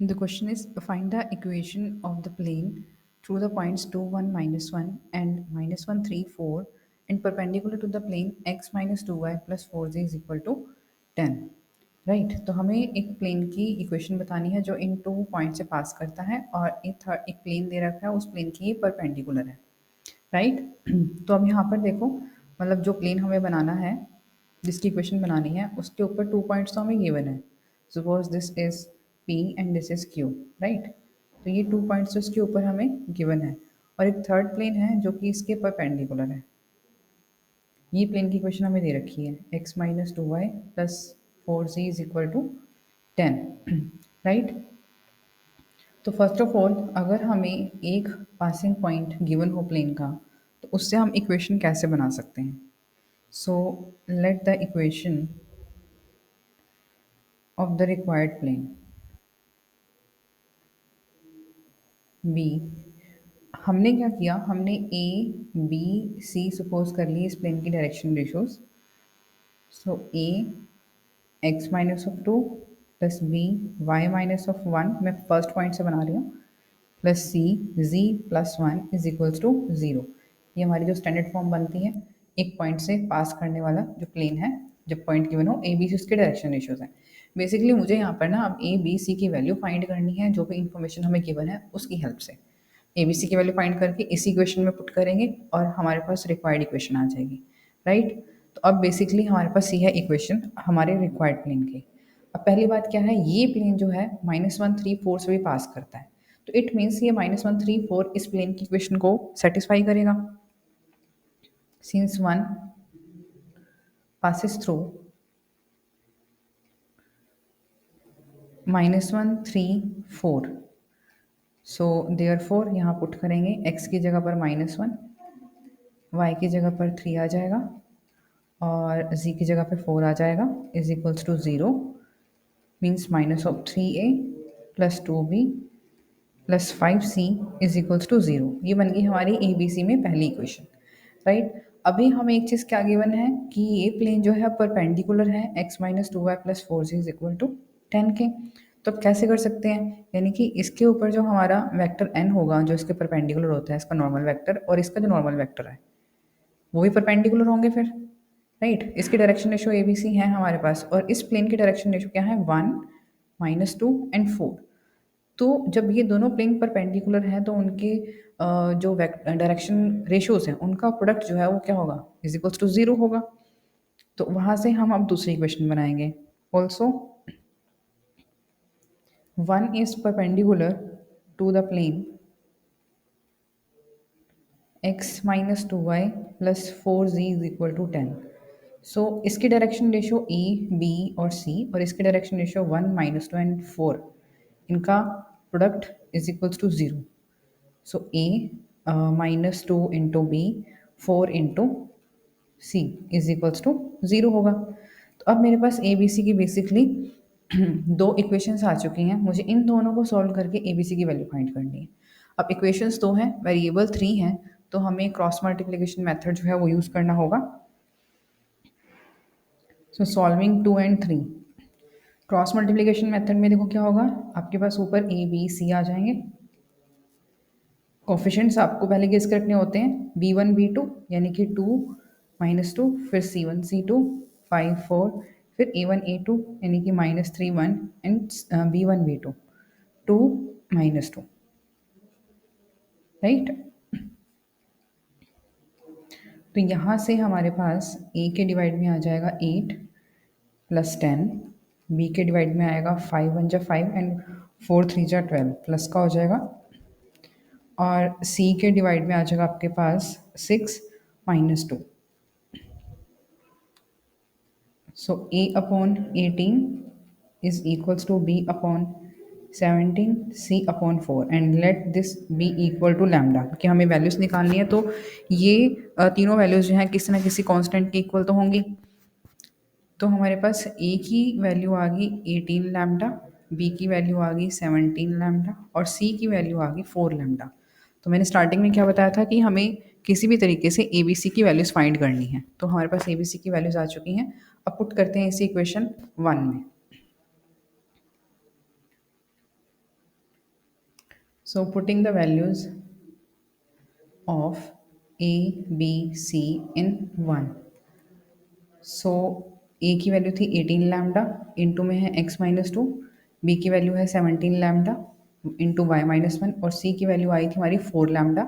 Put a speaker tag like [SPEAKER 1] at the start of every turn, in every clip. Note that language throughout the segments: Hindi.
[SPEAKER 1] The question is find the equation of the plane through the points 2, 1, -1 and -1, 3, 4 and perpendicular to the plane x minus 2y plus 4z is equal to 10. Right तो हमें एक प्लेन की इक्वेशन बतानी है जो इन 2 पॉइंट से पास करता है और एक प्लेन दे रखा है, उस प्लेन की ये परपेंडिकुलर है. राइट तो अब यहाँ पर देखो, मतलब जो प्लेन हमें बनाना है, जिसकी इक्वेशन बनानी है, उसके ऊपर 2 पॉइंट्स तो हमें गिवन है. Suppose this is P and this is Q. Right तो ये 2 पॉइंट्स इसके ऊपर हमें गिवन है और एक थर्ड प्लेन है जो कि इसके परपेंडिकुलर है. ये प्लेन की इक्वेशन हमें दे रखी है x minus 2y plus 4z is equal to 10. Right तो फर्स्ट ऑफ ऑल अगर हमें एक पासिंग पॉइंट गिवन हो प्लेन का, तो उससे हम इक्वेशन कैसे बना सकते हैं. So let the equation of the required plane be. हमने क्या किया, हमने ए बी सी सपोज कर ली इस प्लेन की direction ratios. So a x minus of 2 plus b y minus of 1, मैं फर्स्ट पॉइंट से बना रही हूँ, plus c z plus 1 is equals to 0. ये हमारी जो स्टैंडर्ड फॉर्म बनती है एक पॉइंट से पास करने वाला जो प्लेन है, जब पॉइंट गिवन हो ए बी सी उसके डायरेक्शन रेशियोज हैं. बेसिकली मुझे यहाँ पर ना अब ए बी सी की वैल्यू फाइंड करनी है, जो भी इन्फॉर्मेशन हमें गिवन है उसकी हेल्प से. ए बी सी की वैल्यू फाइंड करके इसी इक्वेशन में पुट करेंगे और हमारे पास रिक्वायर्ड इक्वेशन आ जाएगी. राइट तो अब बेसिकली हमारे पास ये है इक्वेशन हमारे रिक्वायर्ड प्लेन की. अब पहली बात क्या है, ये प्लेन जो है -1, 3, 4 से भी पास करता है, तो इट मीन्स ये -1, 3, 4 इस प्लेन की इक्वेशन को सेटिस्फाई करेगा. Since 1 passes through -1, 3, 4. So therefore यहाँ पुट करेंगे x की जगह पर -1, y की जगह पर 3 आ जाएगा और z की जगह पर 4 आ जाएगा, is equals to 0. Means minus of 3a plus 2b plus 5c is equals to 0. ये बन गई हमारी ए बी सी में पहली इक्वेशन. राइट अभी हमें एक चीज़ क्या गिवन है कि ये प्लेन जो है परपेंडिकुलर है x minus 2y plus 4z is equal to 10 के. तो अब कैसे कर सकते हैं, यानी कि इसके ऊपर जो हमारा वेक्टर n होगा जो इसके परपेंडिकुलर होता है, इसका नॉर्मल वेक्टर, और इसका जो नॉर्मल वेक्टर है वो भी परपेंडिकुलर होंगे फिर. राइट इसकी direction ratio a B c है हमारे पास, और इस प्लेन की डायरेक्शन रेशो क्या है 1, -2 एंड 4. तो जब ये दोनों प्लेन परपेंडिकुलर हैं तो उनके जो डायरेक्शन रेशियोज हैं उनका प्रोडक्ट जो है वो क्या होगा, इज इक्वल्स टू 0 होगा. तो वहाँ से हम अब दूसरी इक्वेशन बनाएंगे. Also 1 is perpendicular to the plane x minus 2y plus 4z is equal to 10. So इसकी डायरेक्शन रेशियो ए बी और सी, और इसकी डायरेक्शन रेशियो 1, -2 एंड 4, इनका product is equals to 0. So a -2 into b 4 into c is equals to 0 होगा. तो अब मेरे पास ए बी सी की बेसिकली दो इक्वेशंस आ चुकी हैं, मुझे इन दोनों को सॉल्व करके ए बी सी की वैल्यू फाइंड करनी है. अब इक्वेशंस दो हैं, वेरिएबल 3 हैं, तो हमें क्रॉस मल्टीप्लिकेशन मेथड जो है वो यूज़ करना होगा. सो solving 2 and 3, cross multiplication method में देखो क्या होगा, आपके पास ऊपर ए बी सी आ जाएंगे. कोफिशेंट्स आपको पहले गेस करने होते हैं, b1 b2 यानी कि 2 -2, फिर c1 c2 5 4, फिर a1 a2 यानी कि -3 1 एंड b1 b2 2 -2. राइट तो यहाँ से हमारे पास a के डिवाइड में आ जाएगा 8 प्लस 10, b के डिवाइड में आएगा 5 1 जा 5 एंड 4 3 जा 12 प्लस का हो जाएगा, और c के डिवाइड में आ जाएगा आपके पास 6 -2. So a upon 18 is equals to b upon 17 c upon 4 and let this be equal to lambda. कि हमें वैल्यूज निकालनी है, तो ये तीनों वैल्यूज जो हैं किसी ना किसी कांस्टेंट के इक्वल तो होंगी. तो हमारे पास a की वैल्यू आ गई 18 लैम्डा, b की वैल्यू आ गई 17 लैम्डा और c की वैल्यू आ गई 4 लैम्डा. तो मैंने स्टार्टिंग में क्या बताया था कि हमें किसी भी तरीके से ए बी सी की वैल्यूज़ फाइंड करनी है, तो हमारे पास ए बी सी की वैल्यूज़ आ चुकी हैं. अब पुट करते हैं इसी इक्वेशन 1 में. So putting the values of A B C in 1. So A की वैल्यू थी 18 लैम्डा, इंटू में है x माइनस 2, बी की वैल्यू है 17 लैम्डा इंटू वाई माइनस 1, और सी की वैल्यू आई थी हमारी 4 lambda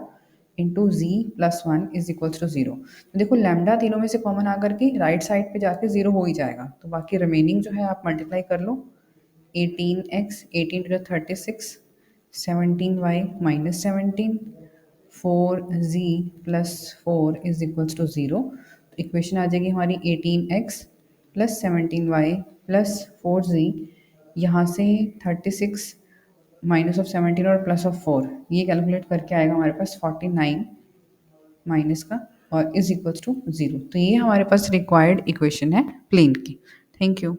[SPEAKER 1] into z plus 1 is equals to 0. तो देखो लैम्डा तीनों में से कॉमन आकर के राइट साइड पे जाके 0 हो ही जाएगा, तो बाकी रिमेनिंग जो है आप मल्टीप्लाई कर लो. 18x 18 to 36, 17y minus 17, 4z plus 4 is equals to 0. तो इक्वेशन आ जाएगी हमारी 18x plus 17y plus 4z. यहाँ से 36 माइनस ऑफ 17 और प्लस ऑफ 4, ये कैलकुलेट करके आएगा हमारे पास 49 माइनस का और इज इक्वल्स टू 0. तो ये हमारे पास रिक्वायर्ड इक्वेशन है प्लेन की. Thank you.